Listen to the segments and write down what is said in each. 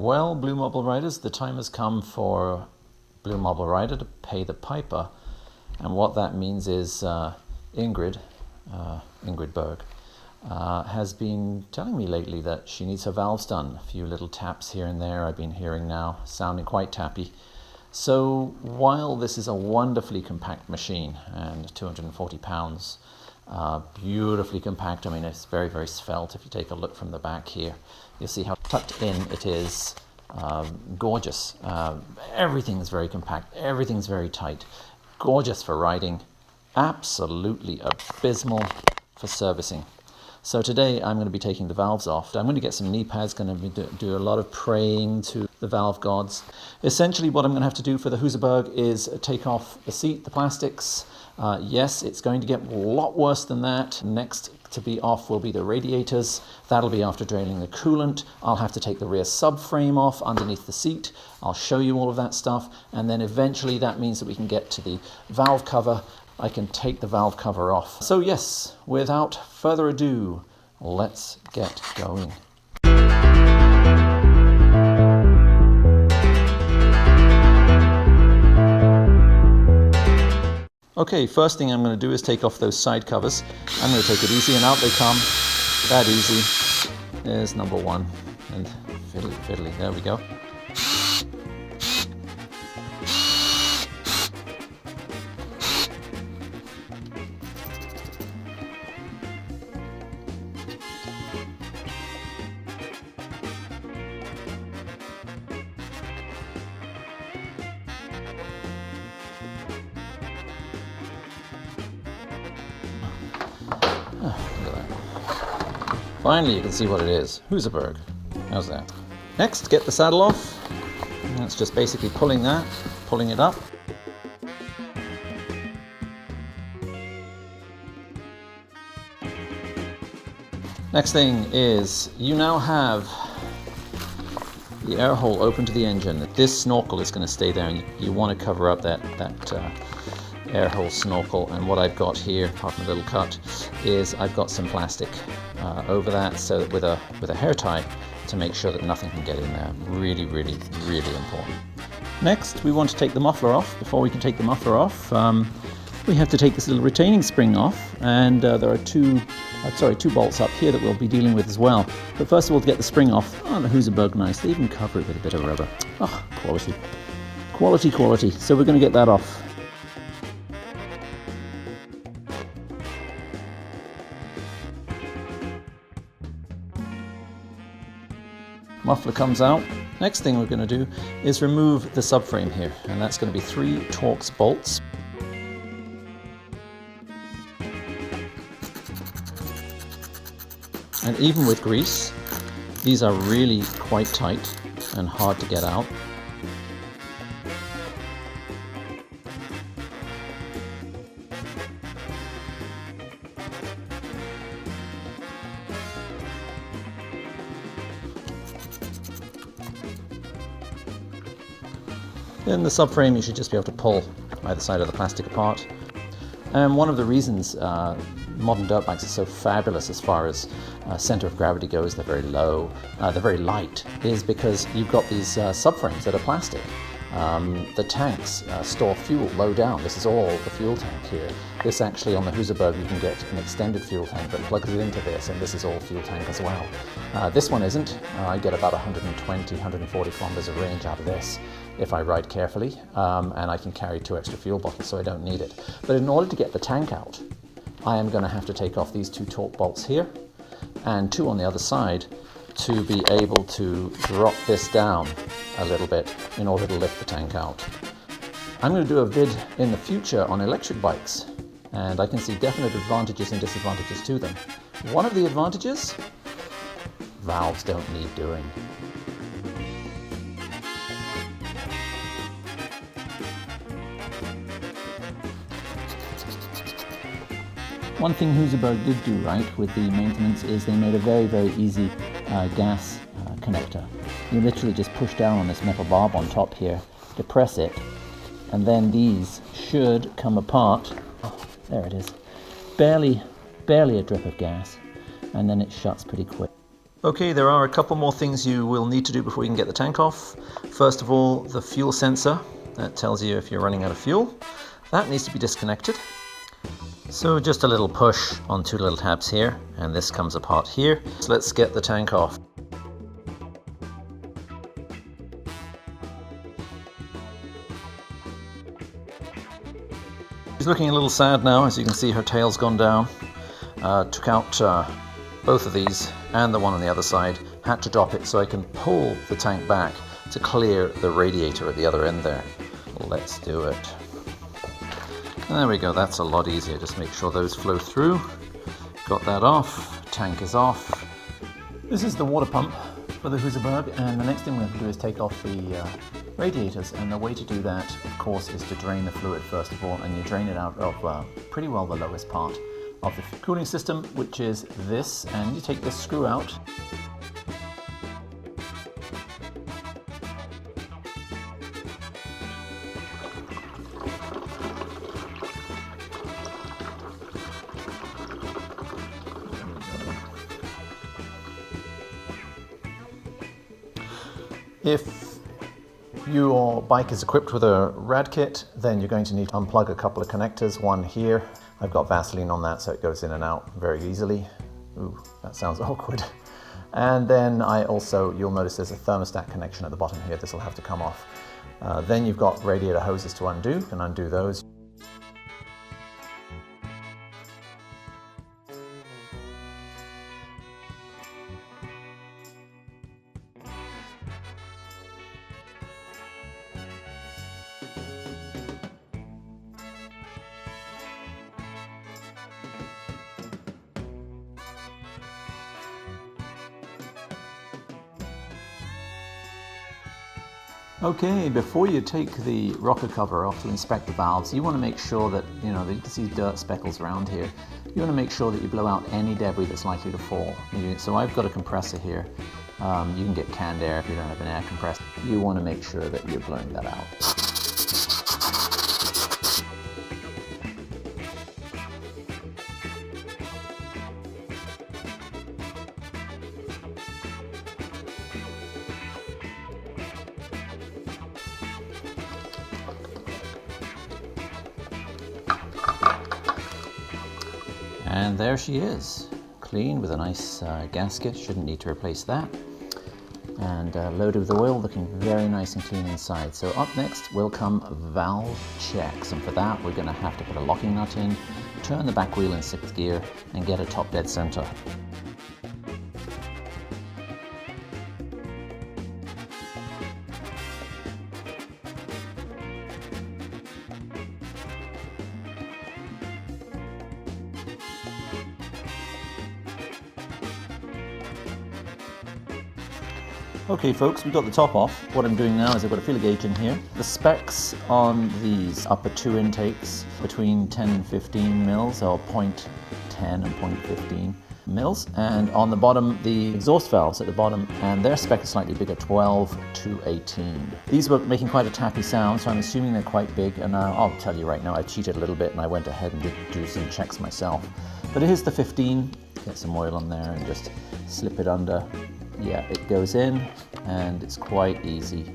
Well, Blue Marble Riders, the time has come for Blue Marble Rider to pay the piper. And what that means is Ingrid Berg, has been telling me lately that she needs her valves done. A few little taps here and there I've been hearing now, sounding quite tappy. So while this is a wonderfully compact machine, and 240 pounds, beautifully compact, I mean it's very, very svelte. If you take a look from the back here, you'll see how tucked in it is. Gorgeous. Everything's very compact, everything's very tight. Gorgeous for riding, absolutely abysmal for servicing. So today I'm going to be taking the valves off. I'm going to get some knee pads, going to be do a lot of praying to the valve gods. Essentially what I'm going to have to do for the Husaberg is take off the seat, the plastics. Yes, it's going to get a lot worse than that. Next to be off will be the radiators. That'll be after draining the coolant. I'll have to take the rear subframe off underneath the seat. I'll show you all of that stuff, and then eventually that means that we can get to the valve cover. I can take the valve cover off. So yes, without further ado, let's get going. Okay, first thing I'm going to do is take off those side covers. I'm going to take it easy, and out they come. That easy. There's number one. And fiddly, fiddly. There we go. Finally, you can see what it is. Husaberg. How's that? Next, get the saddle off. That's just basically pulling it up. Next thing is, you now have the air hole open to the engine. This snorkel is going to stay there, and you want to cover up that air hole snorkel. And what I've got here, apart from a little cut, is I've got some plastic over that, so that with a hair tie to make sure that nothing can get in there. Really, really, really important. Next, we want to take the muffler off. Before we can take the muffler off, we have to take this little retaining spring off, and there are two bolts up here that we'll be dealing with as well. But first of all, to get the spring off, the Husaberg nice. They even cover it with a bit of rubber. Oh, quality. Quality, quality. So we're going to get that off. Muffler comes out. Next thing we're going to do is remove the subframe here, and that's going to be 3 Torx bolts. And even with grease, these are really quite tight and hard to get out. In the subframe, you should just be able to pull either side of the plastic apart. And one of the reasons modern dirt bikes are so fabulous as far as center of gravity goes, they're very low, they're very light, is because you've got these subframes that are plastic. The tanks store fuel low down. This is all the fuel tank here. This actually, on the Husaberg, you can get an extended fuel tank that plugs it into this, and this is all fuel tank as well. This one isn't. I get about 120, 140 kilometers of range out of this if I ride carefully, and I can carry 2 extra fuel bottles, so I don't need it. But in order to get the tank out, I am going to have to take off these 2 torque bolts here, and 2 on the other side, to be able to drop this down a little bit in order to lift the tank out. I'm going to do a vid in the future on electric bikes, and I can see definite advantages and disadvantages to them. One of the advantages, valves don't need doing. One thing Husaberg did do right with the maintenance is they made a very, very easy gas connector. You literally just push down on this metal barb on top here, depress it, and then these should come apart. Oh, there it is. Barely a drip of gas, and then it shuts pretty quick. Okay, there are a couple more things you will need to do before you can get the tank off. First of all, the fuel sensor, that tells you if you're running out of fuel. That needs to be disconnected. So just a little push on two little tabs here, and this comes apart here. So let's get the tank off. She's looking a little sad now, as you can see her tail's gone down. Took out both of these and the one on the other side. Had to drop it so I can pull the tank back to clear the radiator at the other end there. Let's do it. There we go, that's a lot easier. Just make sure those flow through. Got that off, tank is off. This is the water pump for the Husaberg, and the next thing we have to do is take off the radiators, and the way to do that, of course, is to drain the fluid first of all, and you drain it out of pretty well the lowest part of the cooling system, which is this, and you take this screw out. If your bike is equipped with a rad kit, then you're going to need to unplug a couple of connectors, one here. I've got Vaseline on that so it goes in and out very easily. Ooh, that sounds awkward. And then you'll notice there's a thermostat connection at the bottom here. This will have to come off. Then you've got radiator hoses to undo. You can undo those. Okay, before you take the rocker cover off to inspect the valves, you want to make sure that, you can see dirt speckles around here. You want to make sure that you blow out any debris that's likely to fall. So I've got a compressor here. You can get canned air if you don't have an air compressor. You want to make sure that you're blowing that out. And there she is, clean with a nice gasket, shouldn't need to replace that. And loaded with oil, looking very nice and clean inside. So up next will come valve checks, and for that we're going to have to put a locking nut in, turn the back wheel in 6th gear and get it top dead center. Okay folks, we've got the top off. What I'm doing now is I've got a feeler gauge in here. The specs on these upper two intakes between 10 and 15 mils, or 0.10 and 0.15 mils. And on the bottom, the exhaust valves at the bottom, and their spec is slightly bigger, 12 to 18. These were making quite a tappy sound, so I'm assuming they're quite big. And I'll tell you right now, I cheated a little bit and I went ahead and did do some checks myself. But here's the 15. Get some oil on there and just slip it under. Yeah, it goes in, and it's quite easy.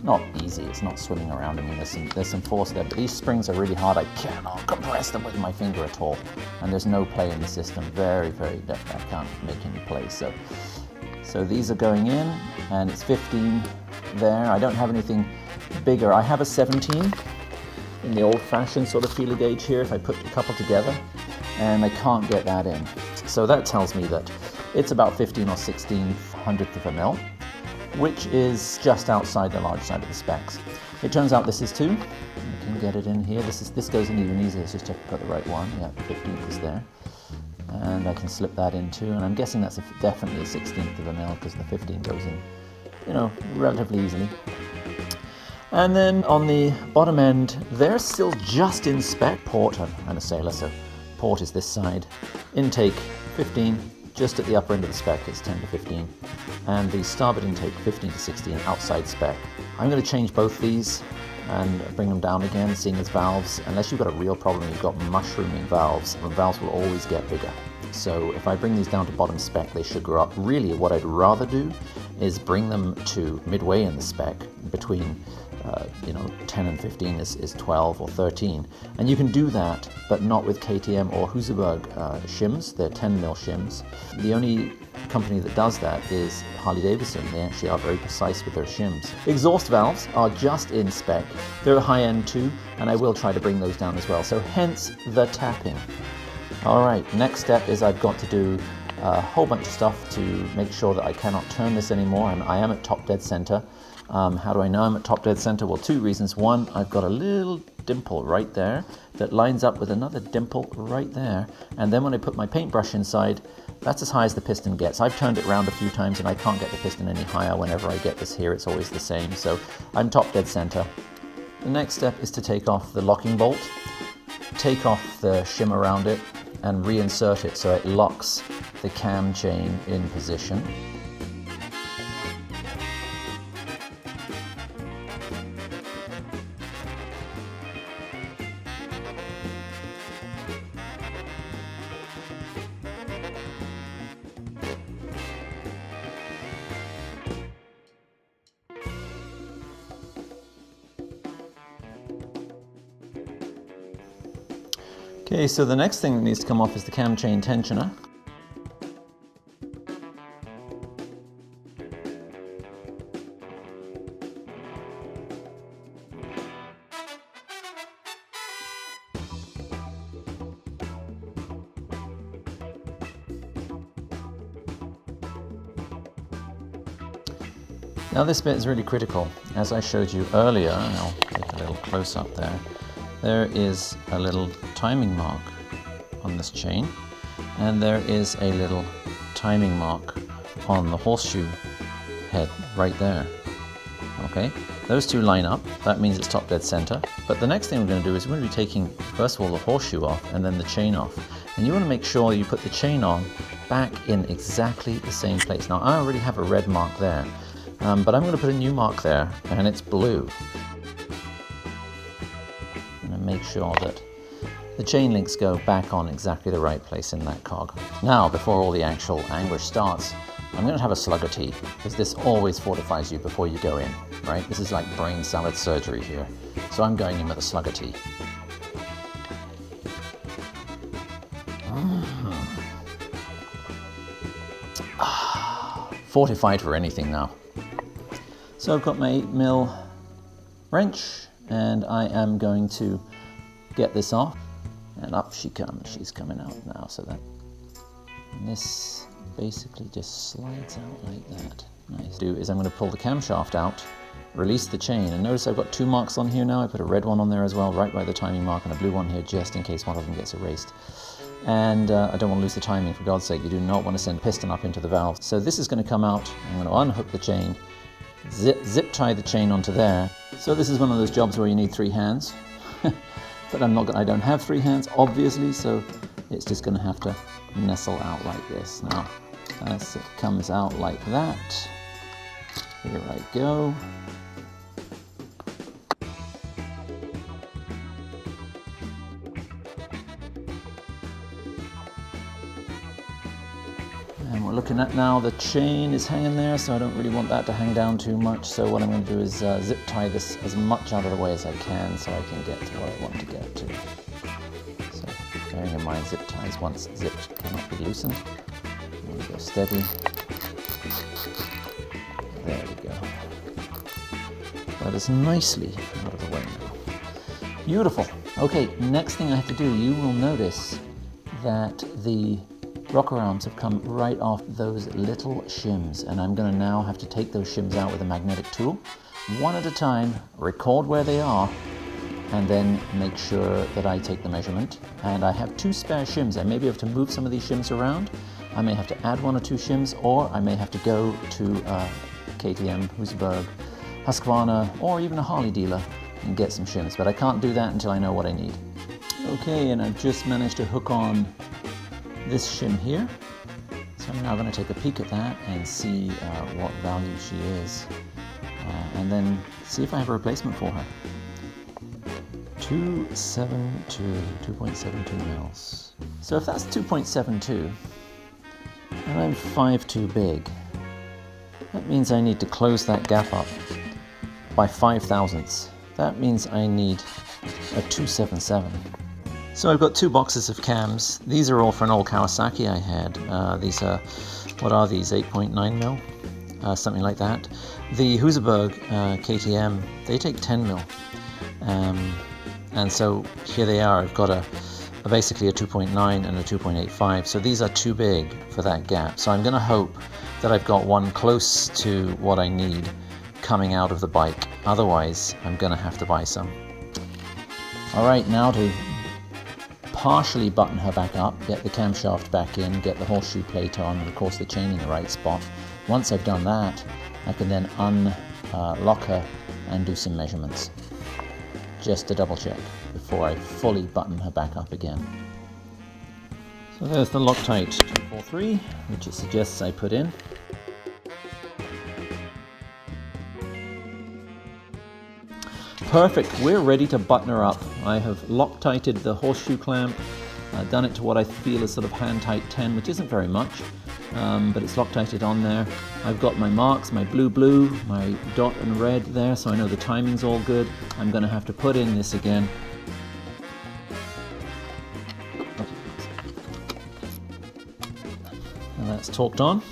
Not easy, it's not swimming around. I mean, there's some force there, but these springs are really hard. I cannot compress them with my finger at all. And there's no play in the system. Very, very, I can't make any play. So these are going in, and it's 15 there. I don't have anything bigger. I have a 17 in the old-fashioned sort of feeler gauge here, if I put a couple together, and I can't get that in. So that tells me that it's about 15 or 16 hundredth of a mil, which is just outside the large side of the specs. It turns out this is too. You can get it in here. This goes in even easier. It's just check I've got the right one. Yeah, the 15th is there. And I can slip that in too. And I'm guessing that's definitely a 16th of a mil, because the 15 goes in, relatively easily. And then on the bottom end, they're still just in spec. Port, I'm a sailor, so port is this side. Intake 15. Just at the upper end of the spec, it's 10 to 15. And the starboard intake, 15 to 16, outside spec. I'm going to change both these and bring them down again, seeing as valves, unless you've got a real problem, you've got mushrooming valves, and valves will always get bigger. So if I bring these down to bottom spec, they should grow up. Really, what I'd rather do is bring them to midway in the spec, between 10 and 15 is 12 or 13. And you can do that, but not with KTM or Husaberg shims. They're 10mm shims. The only company that does that is Harley-Davidson. They actually are very precise with their shims. Exhaust valves are just in spec. They're high-end too, and I will try to bring those down as well. So hence the tapping. All right, next step is I've got to do a whole bunch of stuff to make sure that I cannot turn this anymore, and I am at top dead center. How do I know I'm at top dead center? Well, two reasons. One, I've got a little dimple right there that lines up with another dimple right there, and then when I put my paintbrush inside, that's as high as the piston gets. I've turned it around a few times and I can't get the piston any higher. Whenever I get this here, it's always the same. So I'm top dead center. The next step is to take off the locking bolt, take off the shim around it, and reinsert it so it locks the cam chain in position. Okay, so the next thing that needs to come off is the cam chain tensioner. Now this bit is really critical. As I showed you earlier, and I'll take a little close up there, there is a little timing mark on this chain, and there is a little timing mark on the horseshoe head right there. Okay, those two line up. That means it's top dead center. But the next thing we're going to do is we're going to be taking, first of all, the horseshoe off and then the chain off. And you want to make sure you put the chain on back in exactly the same place. Now I already have a red mark there, but I'm going to put a new mark there, and it's blue. Make sure that the chain links go back on exactly the right place in that cog. Now, before all the actual anguish starts, I'm going to have a slug of tea, because this always fortifies you before you go in, right? This is like brain salad surgery here. So I'm going in with a slug of tea. Fortified for anything now. So I've got my 8mm wrench, and I am going to get this off, and up she comes. She's coming out now, so that, and this basically just slides out like that. Nice. Do is I'm going to pull the camshaft out, release the chain, and notice I've got two marks on here now. I put a red one on there as well, right by the timing mark, and a blue one here just in case one of them gets erased. And I don't want to lose the timing, for God's sake. You do not want to send piston up into the valve. So this is going to come out. I'm going to unhook the chain, zip tie the chain onto there. So this is one of those jobs where you need three hands. But I don't have three hands, obviously, so it's just going to have to nestle out like this. Now, as it comes out like that, here I go. And we're looking at now, the chain is hanging there, so I don't really want that to hang down too much. So what I'm going to do is zip tie this as much out of the way as I can, so I can get to what I want to get to. So bearing in mind, zip ties once zipped cannot be loosened. I'm going to go steady. There we go. That is nicely out of the way now. Beautiful. Okay, next thing I have to do, you will notice that the rocker arms have come right off those little shims, and I'm going to now have to take those shims out with a magnetic tool, one at a time, record where they are, and then make sure that I take the measurement. And I have two spare shims. I may be able to move some of these shims around. I may have to add one or two shims, or I may have to go to KTM, Husaberg, Husqvarna, or even a Harley dealer and get some shims, but I can't do that until I know what I need. Okay, and I've just managed to hook on this shim here. So I'm now going to take a peek at that and see what value she is, and then see if I have a replacement for her. 2.72 mils. So if that's 2.72, and I'm 5 too big, that means I need to close that gap up by 5 thousandths. That means I need a 277. So I've got 2 boxes of cams. These are all for an old Kawasaki I had. These are, what are these, 8.9 mil? Something like that. The Husaberg KTM, they take 10 mil. And so here they are. I've got basically a 2.9 and a 2.85. So these are too big for that gap. So I'm going to hope that I've got one close to what I need coming out of the bike. Otherwise, I'm going to have to buy some. All right, now to partially button her back up, get the camshaft back in, get the horseshoe plate on, and of course the chain in the right spot. Once I've done that, I can then unlock her and do some measurements, just to double check before I fully button her back up again. So there's the Loctite 243, which it suggests I put in. Perfect, we're ready to button her up. I have Loctited the horseshoe clamp, done it to what I feel is sort of hand tight 10, which isn't very much, but it's Loctited on there. I've got my marks, my blue, my dot and red there, so I know the timing's all good. I'm going to have to put in this again. And that's torqued on.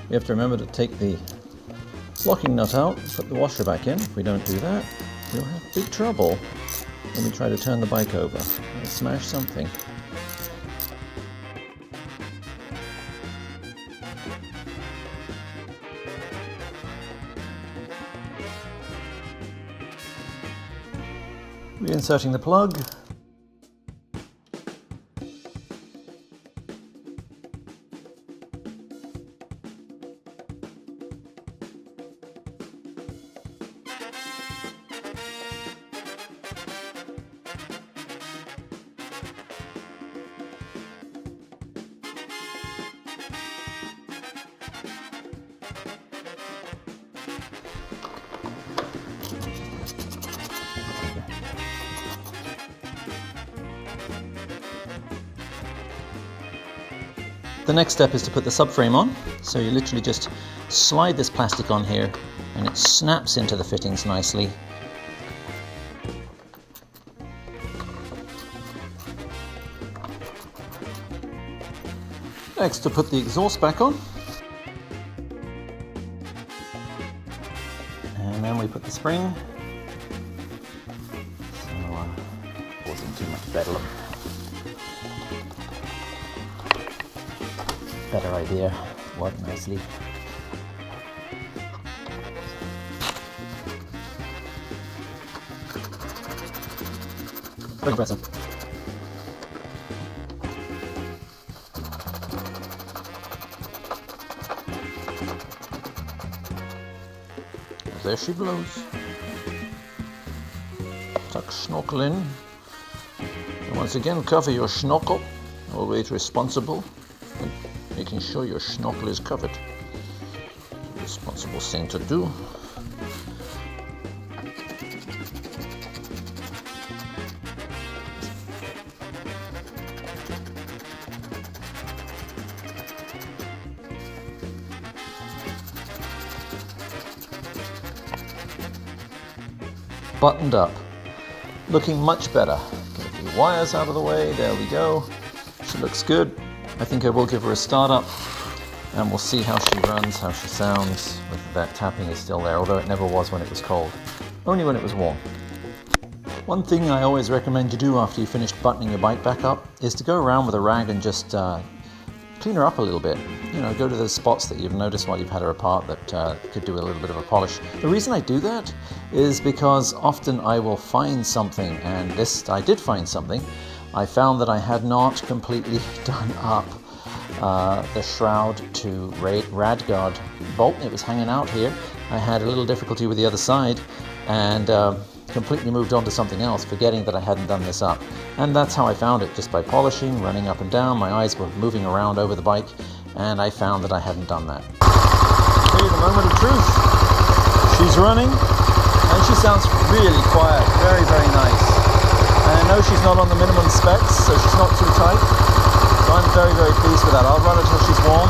We have to remember to take the locking nut out and put the washer back in. If we don't do that, we'll have big trouble when we try to turn the bike over. We'll smash something. Reinserting the plug. The next step is to put the subframe on. So you literally just slide this plastic on here and it snaps into the fittings nicely. Next, to put the exhaust back on. And then we put the spring. So, causing too much bedlam. Better idea, worked nicely. Brake compressor. There she blows. Tuck snorkel in. And once again, cover your snorkel. Always responsible. Making sure your snorkel is covered. Responsible thing to do. Buttoned up. Looking much better. Get a few wires out of the way. There we go. She looks good. I think I will give her a start up and we'll see how she runs, how she sounds, whether that tapping is still there, although it never was when it was cold, only when it was warm. One thing I always recommend you do after you finish buttoning your bike back up is to go around with a rag and just clean her up a little bit. You know, go to the spots that you've noticed while you've had her apart that could do a little bit of a polish. The reason I do that is because often I will find something, and I did find something. I found that I had not completely done up the shroud to radguard bolt. It was hanging out here. I had a little difficulty with the other side and completely moved on to something else, forgetting that I hadn't done this up. And that's how I found it, just by polishing, running up and down. My eyes were moving around over the bike and I found that I hadn't done that. Okay, the moment of truth. She She's running and she sounds really quiet, very, very nice. And I know she's not on the minimum specs, so she's not too tight. So I'm very, very pleased with that. I'll run it till she's warm.